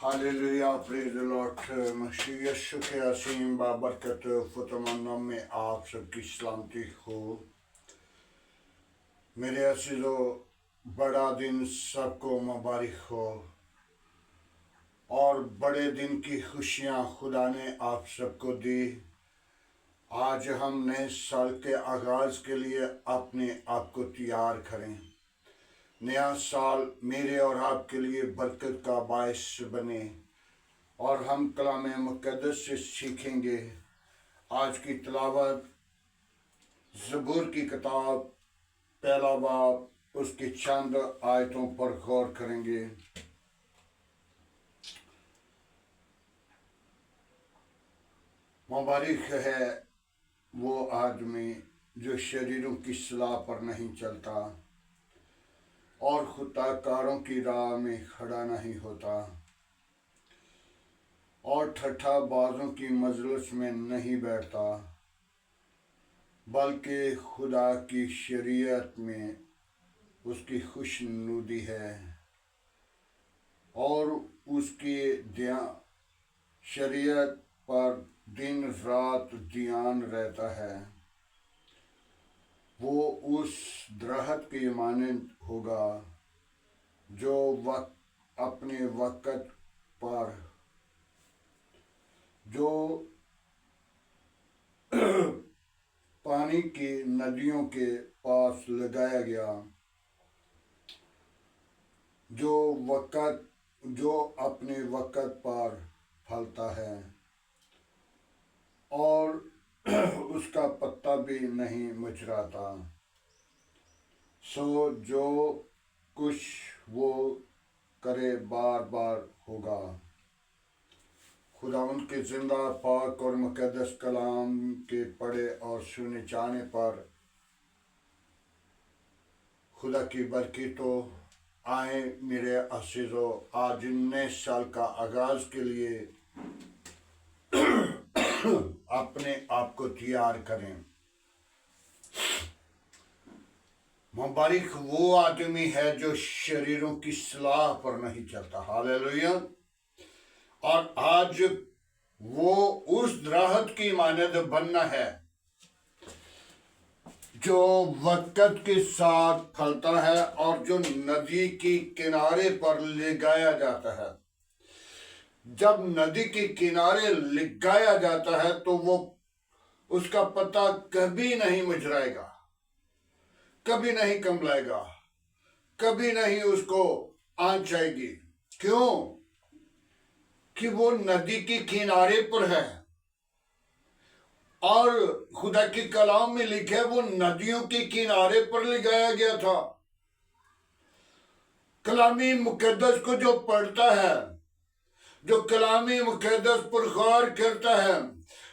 Hallelujah, praise the lord. मसीह यीशु के असीम बाबरकत फतमन्ना में आप सबकी सलामती हो। मेरे असीजो, बड़ा दिन सबको मुबारक हो और बड़े दिन की खुशियाँ खुदा ने आप सबको दी। आज हम नए साल के आगाज़ के लिए अपने आप को तैयार करें। नया साल मेरे और आपके लिए बरकत का बायस बने और हम कलाम मुक़द्दस से सीखेंगे। आज की तिलावत ज़बूर की किताब पहला बाब उसकी चंद आयतों पर गौर करेंगे। मुबारक है वो आदमी जो शरीरों की सलाह पर नहीं चलता और खुताकारों की राह में खड़ा नहीं होता और ठट्ठा बाजों की मजलिस में नहीं बैठता, बल्कि खुदा की शरीयत में उसकी खुशनुदी है और उसकी शरीयत पर दिन रात ध्यान रहता है। वो उस दरख्त के मानंद होगा जो अपने वक़्त पर जो पानी की नदियों के पास लगाया गया, जो अपने वक़्त पर फलता है और उसका पत्ता भी नहीं मुरझाता। सो जो कुछ वो करे बार बार होगा। खुदावंद के जिंदा पाक और मुक़द्दस कलाम के पढ़े और सुने जाने पर खुदा की बरकत तो आए। मेरे अज़ीज़ों, आज नए साल का आगाज़ के लिए अपने आप को तैयार करें। मुबारक वो आदमी है जो शरीरों की सलाह पर नहीं चलता। हालेलुया। और आज वो उस दरख्त की मानद बनना है जो वक़्त के साथ फलता है और जो नदी के किनारे पर लगाया जाता है। जब नदी के किनारे लगाया जाता है तो वो उसका पत्ता कभी नहीं मुरझाएगा, कभी नहीं कमलाएगा, कभी नहीं उसको आंच आएगी। क्यों? कि वो नदी के किनारे पर है और खुदा के कलाम में लिखा है वो नदियों के किनारे पर लगाया गया था। कलामी मुक़द्दस को जो पढ़ता है, जो कलामी मुक़द्दस पर गौर करता है,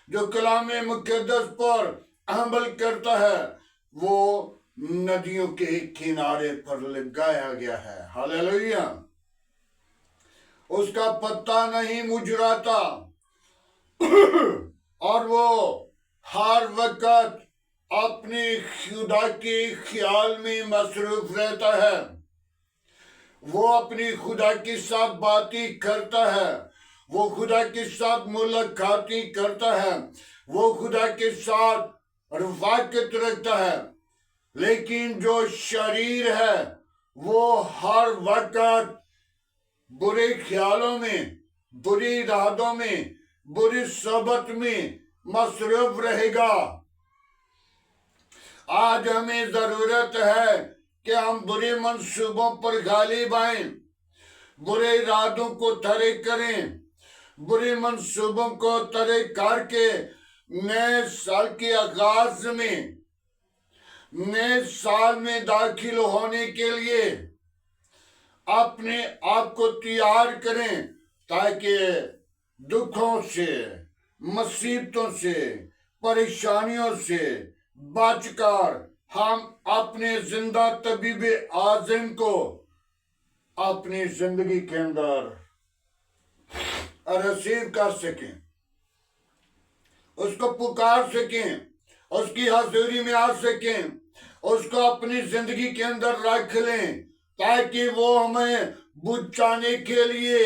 जो कलामी मुक़द्दस पर अमल करता है, वो नदियों के किनारे पर लगाया गया है। हालेलुया। उसका पत्ता नहीं मुरझाता और वो हर वक्त अपने खुदा के ख्याल में मसरूफ रहता है। वो अपनी खुदा के साथ बातें करता है, वो खुदा के साथ मुलाकातें करता है, वो खुदा के साथ रफ़ाकत रखता है। लेकिन जो शरीर है वो हर वक्त बुरे ख्यालों में, बुरी इरादों में, बुरी सोबत में मसरूफ रहेगा। आज हमें जरूरत है कि हम बुरे मंसूबों पर गालिब आएं, बुरे इरादों को तरे करें, बुरे मंसूबों को तरे करके नए साल के आगाज में, नए साल में दाखिल होने के लिए अपने आप को तैयार करें, ताकि दुखों से, मुसीबतों से, परेशानियों से बचकर हम अपने जिंदा तबीब आज़म को अपनी जिंदगी के अंदर रिसीव कर सकें, उसको पुकार सकें, उसकी हजूरी में आ सकें, उसको अपनी जिंदगी के अंदर रख लें, ताकि वो हमें बचाने के लिए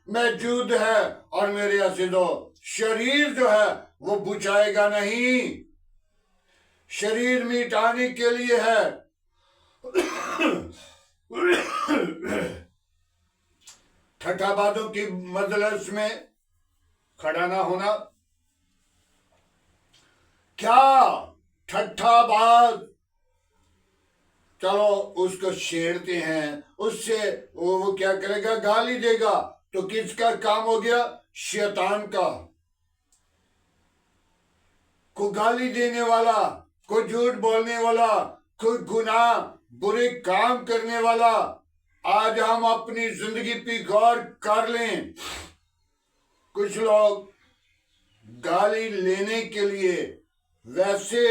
मौजूद है। और मेरे अजीजों, शरीर जो है वो बुझाएगा नहीं, शरीर मिटाने के लिए है। ठट्ठाबाजों की मजलिस में खड़ा ना होना। क्या ठट्ठाबाज, चलो उसको छेड़ते हैं, उससे वो क्या करेगा, गाली देगा, तो किसका काम हो गया, शैतान का। को गाली देने वाला, को झूठ बोलने वाला, कोई गुनाह बुरे काम करने वाला। आज हम अपनी जिंदगी पे गौर कर लें। कुछ लोग गाली लेने के लिए वैसे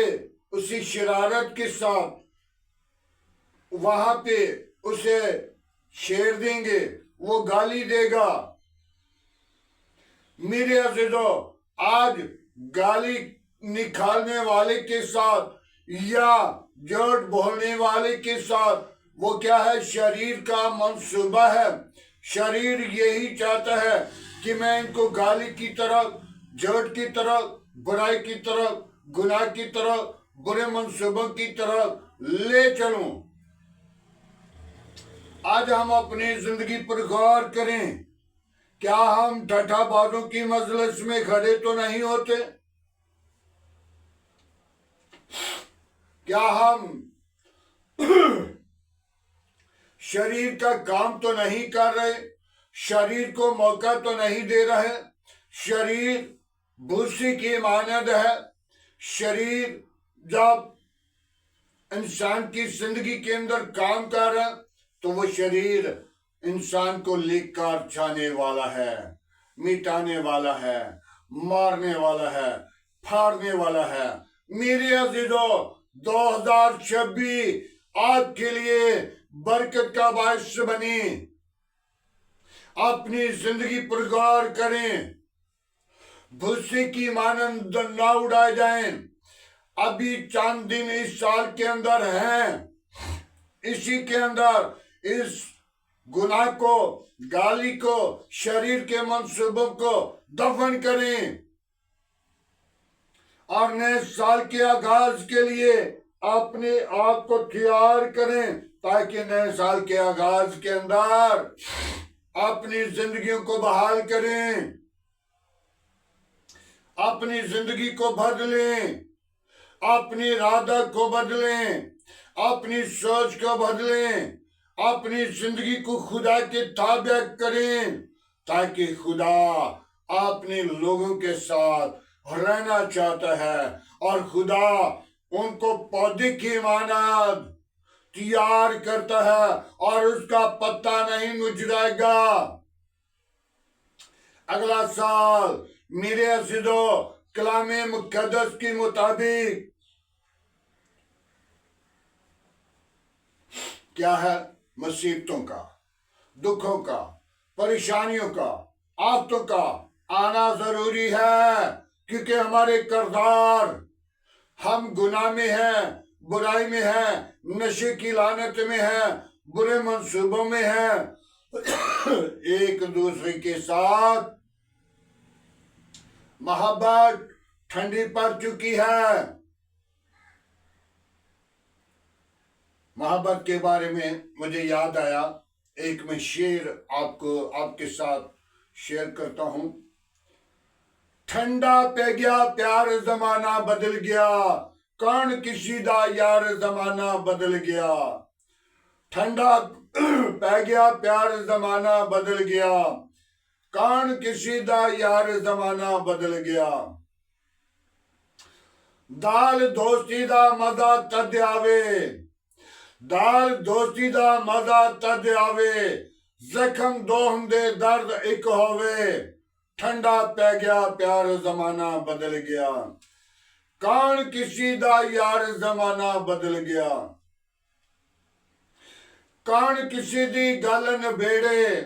उसी शरारत के साथ वहां पे उसे छेड़ देंगे, वो गाली देगा। मेरे अजीजों, आज गाली निकालने वाले के साथ या झूठ बोलने वाले के साथ वो क्या है, शरीर का मंसूबा है। शरीर यही चाहता है कि मैं इनको गाली की तरफ, झूठ की तरफ, बुराई की तरफ, गुनाह की तरफ, बुरे मंसूबों की तरफ ले चलूं। आज हम अपनी जिंदगी पर गौर करें। क्या हम ठट्ठाबाजों की मजलिस में खड़े तो नहीं होते? क्या हम शरीर का काम तो नहीं कर रहे? शरीर को मौका तो नहीं दे रहे? शरीर भूसी की मानद है। शरीर जब इंसान की जिंदगी के अंदर काम कर रहा है तो वो शरीर इंसान को लेकर जाने वाला है, मिटाने वाला है, मारने वाला है, फाड़ने वाला है। मेरे अजीजों, 2026 आपके लिए बरकत का बायस बने। अपनी जिंदगी पर गौर करें, भूसे की मानंद ना उड़ाए जाएं। अभी चंद दिन इस साल के अंदर हैं, इसी के अंदर इस गुनाह को, गाली को, शरीर के मंसूबों को दफन करें और नए साल के आगाज के लिए अपने आप को तैयार करें, ताकि नए साल के आगाज के अंदर अपनी जिंदगियों को बहाल करें, अपनी जिंदगी को बदलें, अपनी इरादा को बदलें, अपनी सोच को बदलें, अपनी जिंदगी को खुदा के ताबे करें, ताकि खुदा अपने लोगों के साथ रहना चाहता है और खुदा उनको पौधे की मानद तैयार करता है और उसका पत्ता नहीं मुरझाएगा। अगला साल मेरे अजीजों, कलामे मुकद्दस के मुताबिक क्या है, मुसीबतों का, दुखों का, परेशानियों का, आफतों का आना जरूरी है, क्योंकि हमारे किरदार, हम गुनाह में हैं, बुराई में हैं, नशे की लानत में हैं, बुरे मंसूबों में हैं, एक दूसरे के साथ मोहब्बत ठंडी पड़ चुकी है। मोहब्बत के बारे में मुझे याद आया, एक मैं शेर आपके साथ शेयर करता हूं। ठंडा पे गया प्यार, जमाना बदल गया, कौन किसी दा यार, जमाना बदल गया। ठंडा पै गया प्यार, जमाना बदल गया, कौन किसी दा यार, जमाना बदल गया। दाल दोस्ती दा मजा तद आवे, दाल दोस्ती दा मजा तद आवे, जख्म दो हुंदे दर्द एक होवे। ठंडा पै गया प्यार, जमाना बदल गया, कौन किसी दा यार, जमाना बदल गया। कौन किसी दी गल नबेड़े,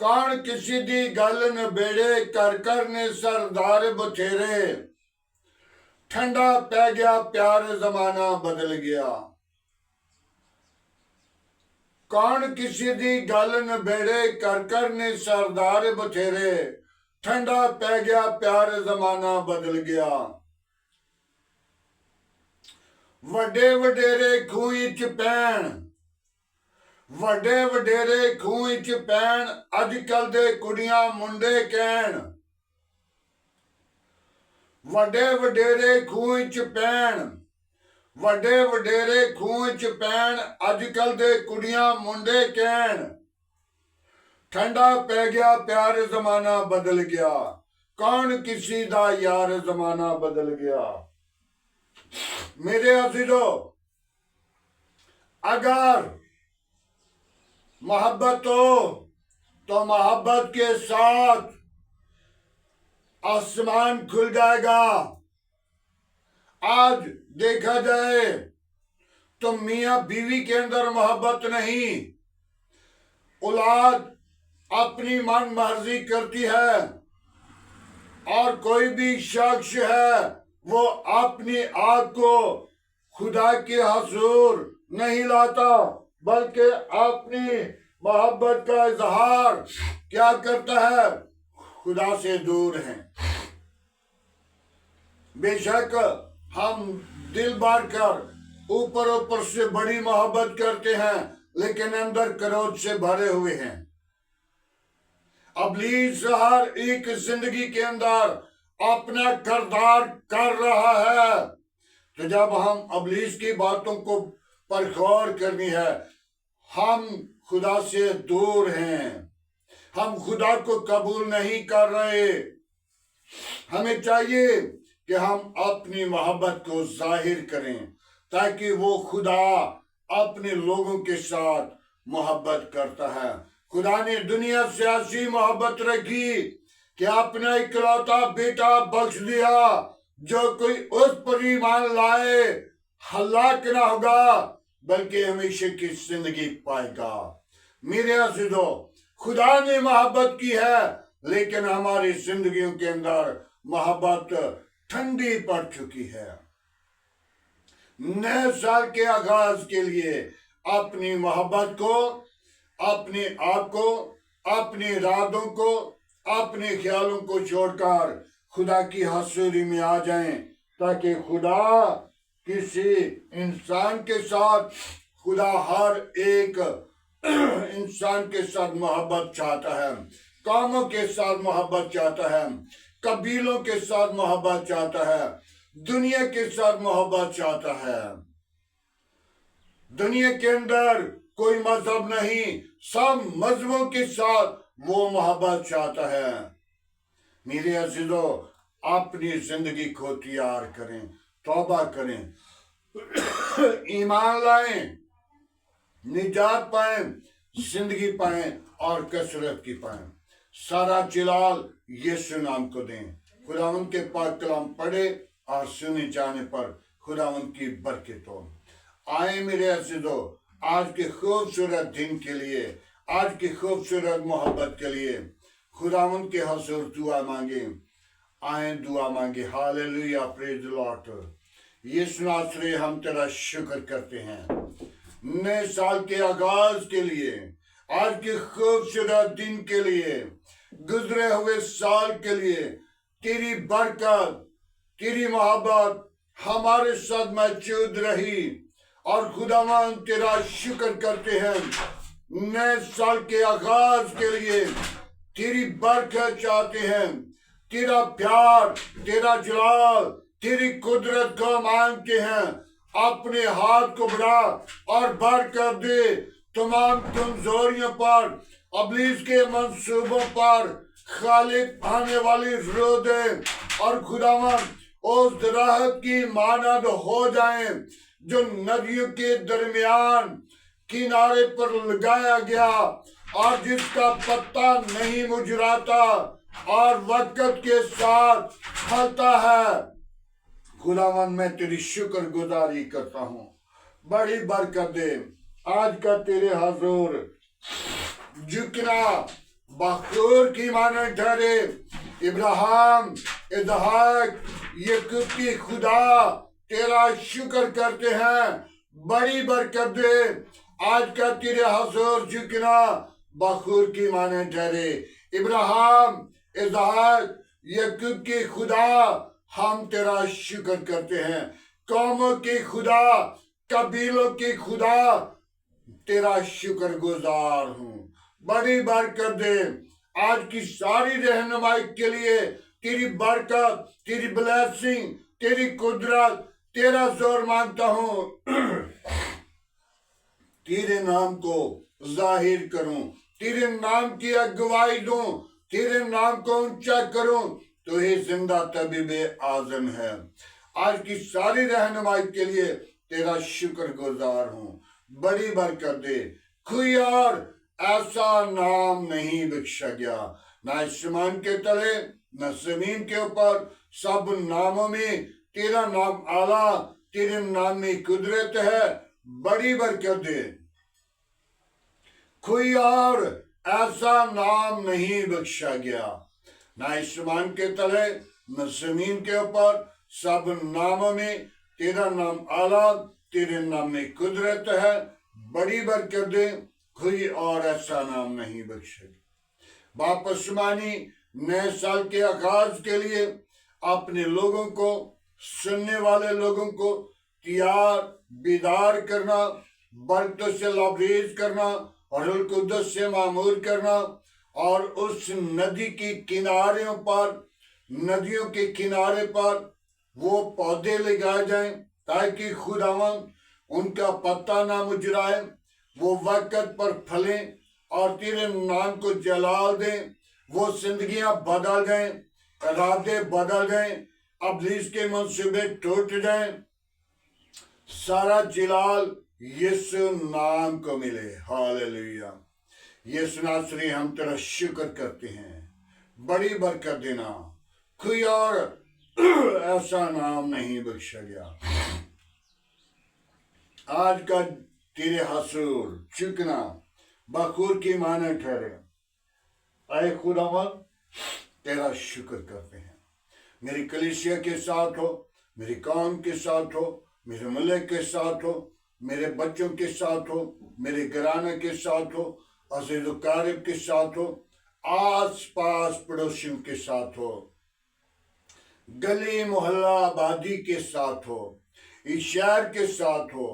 कौन किसी दी गल नबेड़े, कर कर ने सरदार बथेरे। ठंडा पै गया प्यार, जमाना बदल गया। कौन किसी दी गल नबेड़े कर कर ने सरदार बथेरे, ठंडा पै गया प्यार जमाना बदल गया। वड्डे वडेरे खूही च पैण, वड्डे वडेरे खूही च पैण, अजकल दे कुड़ियां मुंडे कहण। वड्डे वडेरे खूही च पैण, वड्डे वडेरे खूही च पैण, अजकल दे कुड़ियां मुंडे कहण। ठंडा पै गया प्यार जमाना बदल गया, कौन किसी दा यार जमाना बदल गया। मेरे अजीजों, अगर मोहब्बत हो तो मोहब्बत के साथ आसमान खुल जाएगा। आज देखा जाए तो मियां बीवी के अंदर मोहब्बत नहीं, औलाद अपनी मन मर्जी करती है, और कोई भी शख्स है वो अपनी आग को खुदा के हुजूर नहीं लाता, बल्कि अपनी मोहब्बत का इजहार क्या करता है, खुदा से दूर है। बेशक हम दिल बार कर ऊपर ऊपर से बड़ी मोहब्बत करते हैं, लेकिन अंदर क्रोध से भरे हुए हैं। इब्लीस हर एक जिंदगी के अंदर अपना किरदार कर रहा है। तो जब हम इब्लीस की बातों को पर गौर करनी है, हम खुदा से दूर हैं, हम खुदा को कबूल नहीं कर रहे। हमें चाहिए कि हम अपनी मोहब्बत को जाहिर करें, ताकि वो खुदा अपने लोगों के साथ मोहब्बत करता है। खुदा ने दुनिया से ऐसी मोहब्बत रखी कि अपना इकलौता बेटा बख्श दिया, जो कोई उस पर ईमान लाए हलाक ना होगा, बल्कि हमेशा की जिंदगी पाएगा। मेरे अजीजों, खुदा ने मोहब्बत की है, लेकिन हमारी जिंदगियों के अंदर मोहब्बत ठंडी पड़ चुकी है। नए साल के आगाज के लिए अपनी मोहब्बत को, अपने आप को, अपने इरादों को, अपने ख्यालों को छोड़कर खुदा की हजूरी में आ जाएं, ताकि खुदा किसी इंसान के साथ, खुदा हर एक इंसान के साथ मोहब्बत चाहता है, कौमों के साथ मोहब्बत चाहता है, कबीलों के साथ मोहब्बत चाहता है, दुनिया के साथ मोहब्बत चाहता है। दुनिया के अंदर कोई मजहब नहीं, सब मजहबों के साथ वो मोहब्बत चाहता है। मेरे अजीजों, अपनी जिंदगी को तैयार करें, तौबा करें, ईमान लाएं, निजात पाएं, जिंदगी पाएं और कसरत की पाएं। सारा जलाल यीशु नाम को दें। खुदावन के पाक कलाम पढ़े और सुने जाने पर खुदावन की बरकत हो। आए मेरे अजीजों, आज के खूबसूरत दिन के लिए, आज की खूबसूरत मोहब्बत के लिए खुदावन के हुजूर दुआ मांगे। आए दुआ मांगे। Hallelujah, praise the lord. यीशु नासरी, हम तेरा शुक्र करते हैं नए साल के आगाज के लिए, आज के खूबसूरत दिन के लिए, गुजरे हुए साल के लिए। तेरी बरकत, तेरी मोहब्बत हमारे साथ मौजूद रही, और खुदावन तेरा शुक्र करते हैं नए साल के आगाज के लिए। तेरी बरकत चाहते हैं, तेरा प्यार, तेरा जलाल, तेरी कुदरत को मांगते हैं। अपने हाथ को बढ़ा और बरकत दे तमाम कमजोरियों पर, इब्लीस के मंसूबों पर खालिद आने वाली रो दे, और खुदावन उस राहत की मानद हो जाए जो नदियों के दरमियान किनारे पर लगाया गया, और जिसका पत्ता नहीं मुरझाता और वक्त के साथ फलता है। खुदावन, मैं तेरी शुक्रगुजारी करता हूँ, बड़ी बरकत दे। आज का तेरे हुजूर झुकना बखूर की मानद ठहरे। इब्राहिम, इसहाक, याकूब की खुदा तेरा शुक्र करते हैं, बड़ी बरकत दे। आज का तेरे हजूर झुकना बखूर की माने ठहरे। इब्राहिम, इसहाक, याकूब के खुदा, हम तेरा शुक्र करते हैं। कौमों के खुदा, कबीलों के खुदा, तेरा शुक्र गुजार हूं। बड़ी बरकत दे आज की सारी रहनुमाई के लिए। तेरी बरकत, तेरी ब्लेसिंग, तेरी कुदरत, तेरा जोर मांगता हूं। तेरे नाम को जाहिर करूं, तेरे नाम की अगुवाई दूं, तेरे नाम को ऊंचा करूं। तो ही जिंदा तबीबे आजम है। आज की सारी रहनुमाई के लिए तेरा शुक्र गुजार हूं। बड़ी बरकत दे। कोई और ऐसा नाम नहीं बख्शा गया, न आसमान के तले न जमीन के ऊपर, सब नामों में तेरा नाम आला, तेरे नाम में कुदरत है। बड़ी बरकत दे। कोई और ऐसा नाम नहीं बख्शा गया, न आसमान के तले न जमीन के ऊपर, सब नामों में तेरा नाम आला, तेरे नाम में कुदरत है। बड़ी बरकत दे। कोई और ऐसा नाम नहीं बख्शा गया। वापस मानी नए साल के आगाज के लिए अपने लोगों को, सुनने वाले लोगों को तैयार बेदार करना, बरकतों से लबरेज करना, रूह कुद्दस से मामूर करना, और उस नदी के किनारों पर, नदियों के किनारे पर वो पौधे लगाए जाएं ताकि खुदावंद उनका पत्ता ना मुरझाए, वो वक्त पर फलें और तेरे नाम को जलाल दें। वो जिंदगियां बदल जाएं, इरादे बदल जाएं, इब्लीस के मंसूबे टूट जाएं। सारा जलाल यीशु नाम को मिले। हालेलुया। यीशु नासरी, हम तेरा शुक्र करते हैं। बड़ी बरकत देना। कोई और ऐसा नाम नहीं बख्शा गया। आज का तेरे हसूर चुकना बखूर की माने ठहरे। आए खुदावंद, तेरा शुक्र करते हैं। मेरी कलीसिया के साथ हो, मेरी कौम के साथ हो, मेरे मुल्क के साथ हो, मेरे बच्चों के साथ हो, मेरे घराने के साथ हो, अज़ीज़ क़रीब के साथ हो, आस पास पड़ोसियों के साथ हो, गली मोहल्ला आबादी के साथ हो, इस शहर के साथ हो,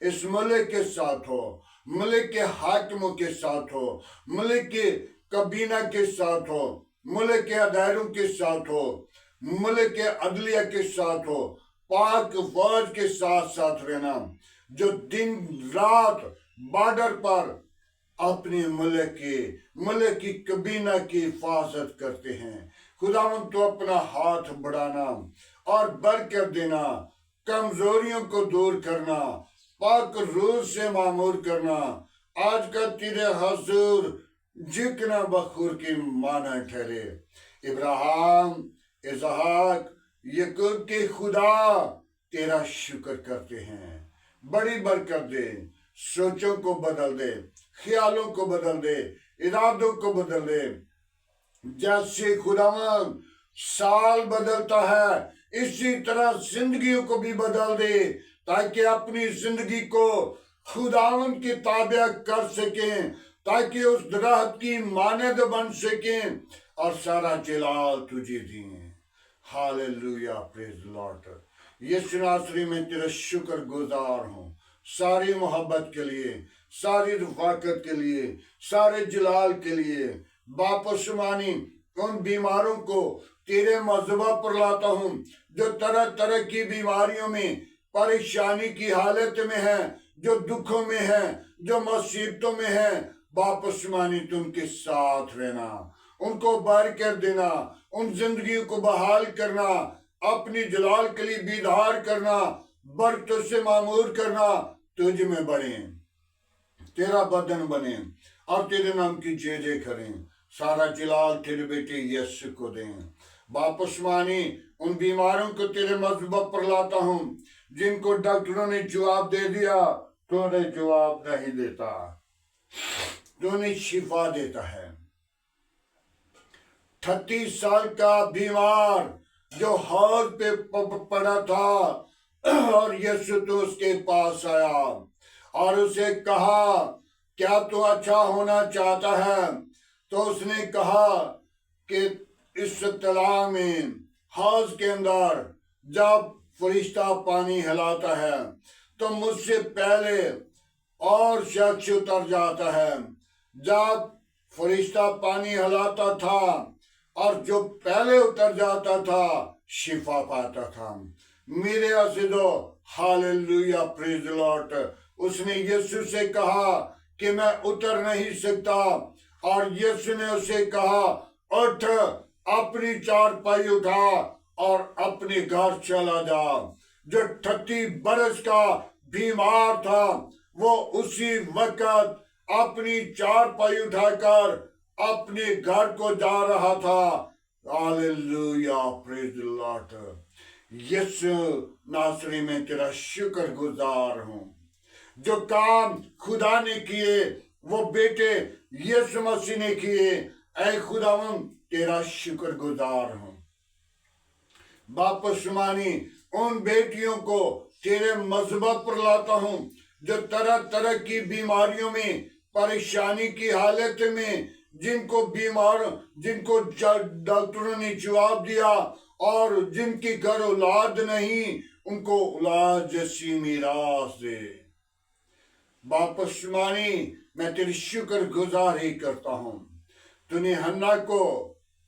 इस मुल्क के साथ हो, मुल्क के हाकिमों के साथ हो, मुल्क के कबीना के साथ हो, मुल्क के अदारों के साथ हो, मुल्क के अदलिया के साथ हो, पाक फौज के साथ साथ रहना, जो दिन रात बॉर्डर पर अपने मुल्क की कबीना की हिफाजत करते हैं। खुदावंद, तो अपना हाथ बढ़ाना और बरकत देना, कमजोरियों को दूर करना, पाक रूह से मामूर करना। आज का तेरे हजूर जिकना बखूर की माना ठहरे। इब्राहिम, इसहाक, याकूब के खुदा, तेरा शुक्र करते हैं। बड़ी बरकत दे। सोचों को बदल दे, ख्यालों को बदल दे, इरादों को बदल दे। जैसे खुदावंद साल बदलता है, इसी तरह जिंदगियों को भी बदल दे, ताकि अपनी जिंदगी को खुदावंद की ताबे कर सकें, ताकि उस दरख्त की मानद बन सकें और सारा जलाल तुझे दें। Hallelujah, praise Lord. यीशु नासरी में तेरा शुक्र गुजार हूँ, सारी मोहब्बत के लिए, सारी रफाकत के लिए, सारे जलाल के लिए। वापस मानी उन बीमारों को तेरे मज़बा पर लाता हूँ, जो तरह तरह की बीमारियों में, परेशानी की हालत में है, जो दुखों में है, जो मुसीबतों में है। वापस मानी तुम के साथ रहना, उनको बरकत देना, उन जिंदगी को बहाल करना, अपनी जलाल के लिए बेदार करना, बरकतों से मामूर करना। तुझ में बढ़े, तेरा बदन बने और तेरे नाम की जय जय करें। सारा जलाल तेरे बेटे यीशु को दें। वापस मानी उन बीमारों को तेरे मज़हब पर लाता हूँ, जिनको डॉक्टरों ने जवाब दे दिया, तूने जवाब नहीं देता, तूने शिफा देता है। 38 साल का बीमार जो हौज पे पड़ा था, और यीशु तो उसके पास आया और उसे कहा, क्या तू अच्छा होना चाहता है? तो उसने कहा कि इस तलाब में, हौज के अंदर जब फरिश्ता पानी हिलाता है तो मुझसे पहले और शख्स उतर जाता है। जब फरिश्ता पानी हिलाता था और जो पहले उतर जाता था शिफा पाता था। मेरे अज़ीज़ों, हालेलुया, प्रेज़ द लॉर्ड। उसने यीशु से कहा कि मैं उतर नहीं सकता, और यीशु ने उसे कहा, उठ, अपनी चारपाई उठा और अपने घर चला जा। जो 38 बरस का बीमार था वो उसी वक्त अपनी चारपाई उठाकर अपने घर को जा रहा था। Hallelujah, praise the lord. यीशु नासरी में तेरा शुक्रगुजार हूं। जो काम खुदा ने किए वो बेटे यीशु मसीह ने किए। ऐ खुदावंद, तेरा शुक्रगुजार हूं। वापस मानी उन बेटियों को तेरे मज़हब पर लाता हूं जो तरह तरह की बीमारियों में, परेशानी की हालत में, जिनको डॉक्टरों ने जवाब दिया और जिनकी घर औलाद नहीं, उनको औलाद जैसी मीरास दे। वापस मानी मैं तेरी शुक्रगुजारी करता हूं। तूने हन्ना को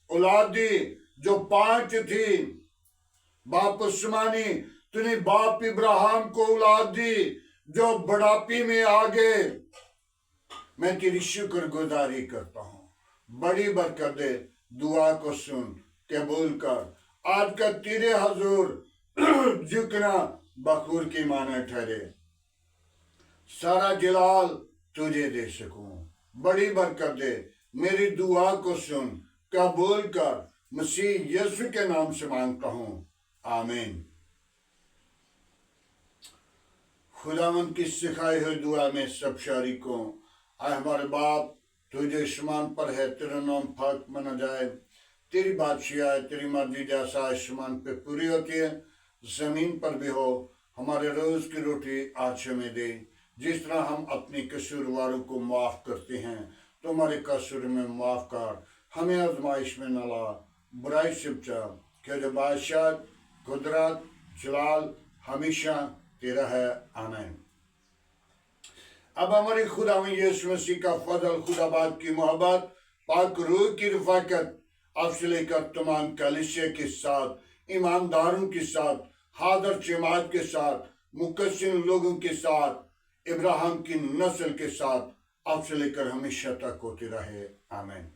औलाद दी जो 5 थी। वापस मानी तूने बाप इब्राहिम को औलाद दी जो बुढ़ापे में आ गए। मैं तेरी शुक्रगुजारी करता हूं। बड़ी बरकत दे, दुआ को सुन, कबूल कर। आज का तेरे हजूर झुकना बखूर की माना ठहरे। सारा जलाल तुझे दे सकूं। बड़ी बरकत दे, मेरी दुआ को सुन, कबूल कर। मसीह यीशु के नाम से मांगता हूं, आमीन। खुदावंद की सिखाई हुई दुआ में सब शरीकों, आए हमारे बाप, तुझे आसमान पर है, तेरा नाम पाक माना जाए, तेरी बादशाह है, तेरी मर्जी जैसा आसमान पे पूरी होती है जमीन पर भी हो। हमारे रोज की रोटी आज हमें दे, जिस तरह हम अपने कसूरवारों को माफ करते हैं तो हमारे कसूर में माफ कर। हमें आजमाइश में न ला, बुराई से बचा, क्योंकि बादशाह, कुदरत, जलाल हमेशा तेरा है, आमीन। अब हमारे खुदा में यीशु मसीह का फजल, खुदा बाप की मोहब्बत, पाक रूह की रफ़ाकत अब से लेकर तमाम कलीसिया के साथ, ईमानदारों के साथ, हादर जमात के साथ, मुकस्सिन लोगों के साथ, इब्राहिम की नस्ल के साथ अब से लेकर हमेशा तक होती रहे, आमीन।